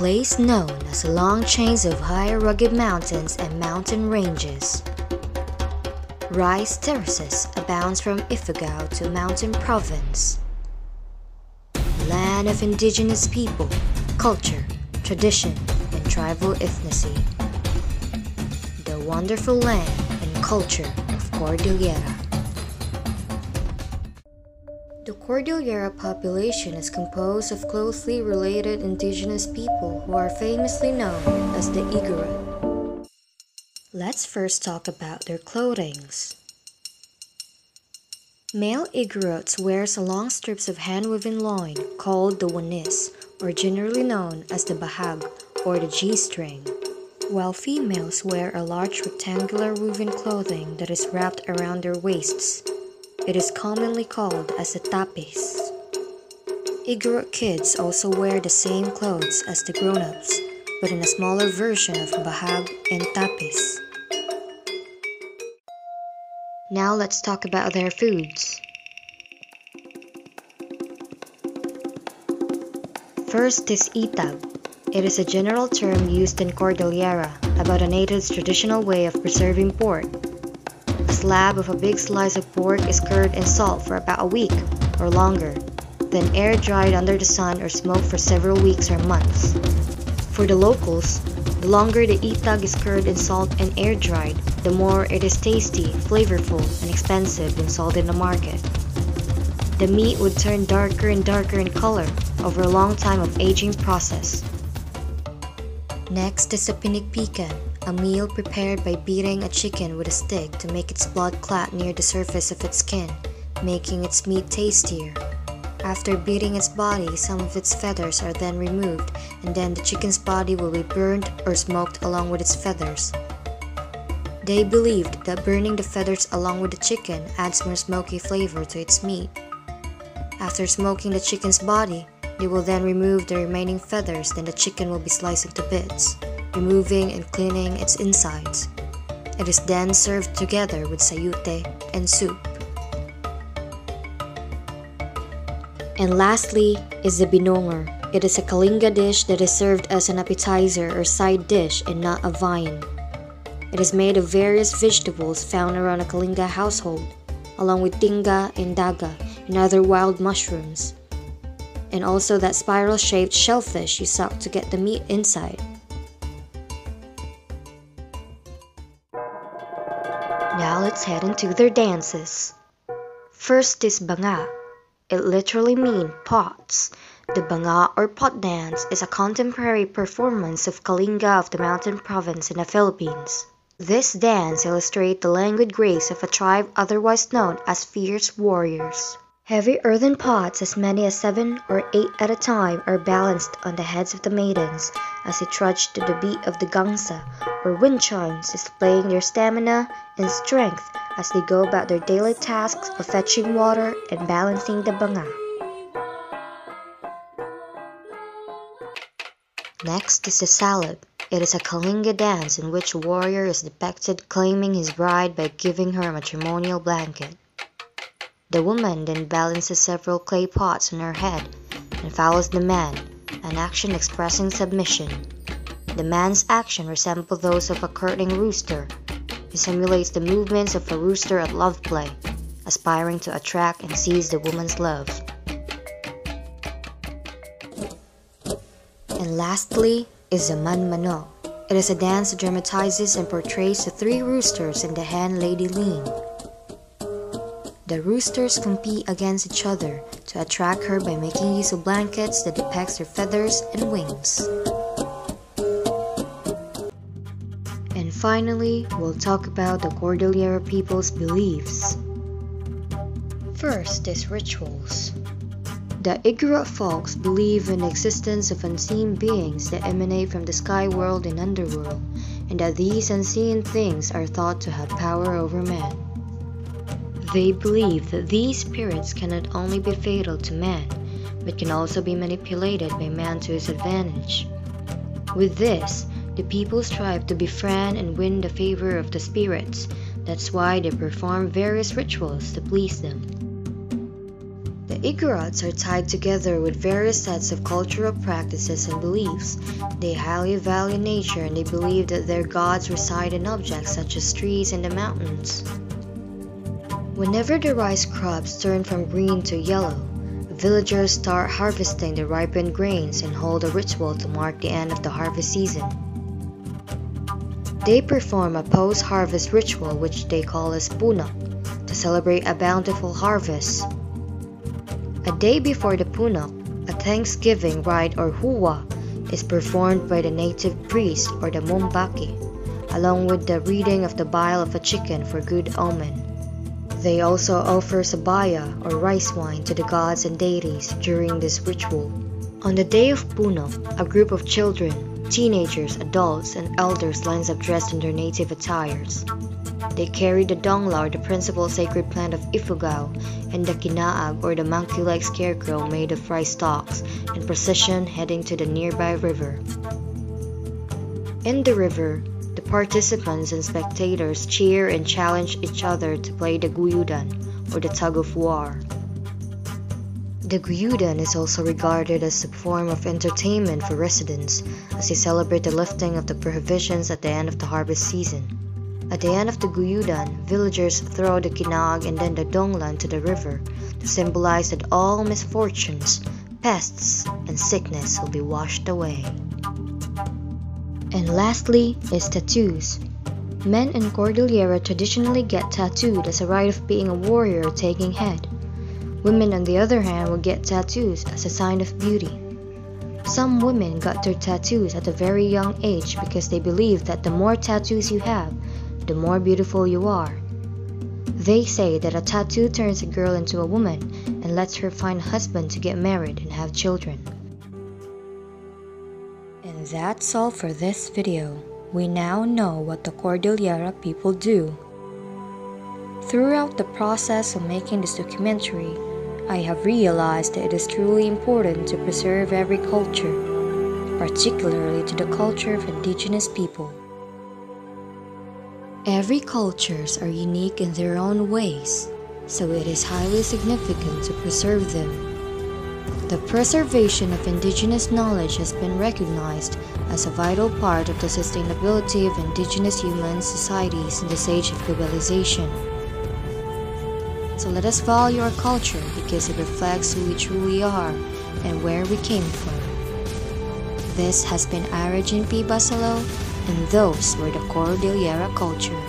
place known as long chains of high rugged mountains and mountain ranges. Rice terraces abound from Ifugao to Mountain Province. Land of indigenous people, culture, tradition, and tribal ethnicity. The wonderful land and culture of Cordillera. The Cordillera population is composed of closely related indigenous people who are famously known as the Irah. Let's first talk about their clothings. Male Igorots wears long strips of hand-woven loin called the wanis, or generally known as the bahag or the G-string, while females wear a large rectangular woven clothing that is wrapped around their waists. It is commonly called as a tapis. Igorot kids also wear the same clothes as the grown-ups, but in a smaller version of bahag and tapis. Now let's talk about their foods. First is itag. It is a general term used in Cordillera about a native's traditional way of preserving pork. A slab of a big slice of pork is cured in salt for about a week or longer, then air-dried under the sun or smoked for several weeks or months. For the locals, the longer the itag is cured in salt and air-dried, the more it is tasty, flavorful, and expensive when sold in the market. The meat would turn darker and darker in color over a long time of aging process. Next is a pinikpikan, a meal prepared by beating a chicken with a stick to make its blood clot near the surface of its skin, making its meat tastier. After beating its body, some of its feathers are then removed, and then the chicken's body will be burned or smoked along with its feathers. They believed that burning the feathers along with the chicken adds more smoky flavor to its meat. After smoking the chicken's body, they will then remove the remaining feathers, then the chicken will be sliced into bits, removing and cleaning its insides. It is then served together with sayute and soup. And lastly is the binonger. It is a Kalinga dish that is served as an appetizer or side dish and not a viand. It is made of various vegetables found around a Kalinga household, along with tinga and daga and other wild mushrooms, and also that spiral-shaped shellfish you suck to get the meat inside. Now let's head into their dances. First is banga. It literally means pots. The banga or pot dance is a contemporary performance of Kalinga of the Mountain Province in the Philippines. This dance illustrates the languid grace of a tribe otherwise known as fierce warriors. Heavy earthen pots, as many as 7 or 8 at a time, are balanced on the heads of the maidens as they trudge to the beat of the gangsa or wind chimes, displaying their stamina and strength as they go about their daily tasks of fetching water and balancing the banga. Next is the salib. It is a Kalinga dance in which a warrior is depicted claiming his bride by giving her a matrimonial blanket. The woman then balances several clay pots on her head and follows the man, an action expressing submission. The man's actions resemble those of a courting rooster. He simulates the movements of a rooster at love play, aspiring to attract and seize the woman's love. And lastly is the manmano. It is a dance that dramatizes and portrays the 3 roosters and the hen Lady Lean. The roosters compete against each other to attract her by making use of blankets that depicts their feathers and wings. And finally, we'll talk about the Cordillera people's beliefs. First is rituals. The Igorot folks believe in the existence of unseen beings that emanate from the sky world and underworld, and that these unseen things are thought to have power over man. They believe that these spirits cannot only be fatal to man, but can also be manipulated by man to his advantage. With this, the people strive to befriend and win the favor of the spirits. That's why they perform various rituals to please them. The The Igorots are tied together with various sets of cultural practices and beliefs. They highly value nature and they believe that their gods reside in objects such as trees and the mountains. Whenever the rice crops turn from green to yellow, villagers start harvesting the ripened grains and hold a ritual to mark the end of the harvest season. They perform a post-harvest ritual which they call as punak to celebrate a bountiful harvest. A day before the punak, a Thanksgiving rite or huwa is performed by the native priest or the mumbaki, along with the reading of the bile of a chicken for good omen. They also offer sabaya or rice wine to the gods and deities during this ritual. On the day of punak, a group of children, teenagers, adults, and elders lines up dressed in their native attires. They carry the dongla or the principal sacred plant of Ifugao and the kinaag or the monkey-like scarecrow made of rice stalks in procession heading to the nearby river. In the river, the participants and spectators cheer and challenge each other to play the guyudan or the tug of war. The guyudan is also regarded as a form of entertainment for residents as they celebrate the lifting of the prohibitions at the end of the harvest season. At the end of the guyudan, villagers throw the kinaag and then the dongla into the river to symbolize that all misfortunes, pests, and sickness will be washed away. And lastly is tattoos. Men in Cordillera traditionally get tattooed as a rite of being a warrior or taking head. Women on the other hand will get tattoos as a sign of beauty. Some women got their tattoos at a very young age because they believe that the more tattoos you have, the more beautiful you are. They say that a tattoo turns a girl into a woman and lets her find a husband to get married and have children. And that's all for this video. We now know what the Cordillera people do. Throughout the process of making this documentary, I have realized that it is truly important to preserve every culture, particularly to the culture of indigenous people. Every cultures are unique in their own ways, so it is highly significant to preserve them. The preservation of indigenous knowledge has been recognized as a vital part of the sustainability of indigenous human societies in this age of globalization. So let us value our culture because it reflects who we truly are and where we came from. This has been Irah Basalo, and those were the Cordillera culture.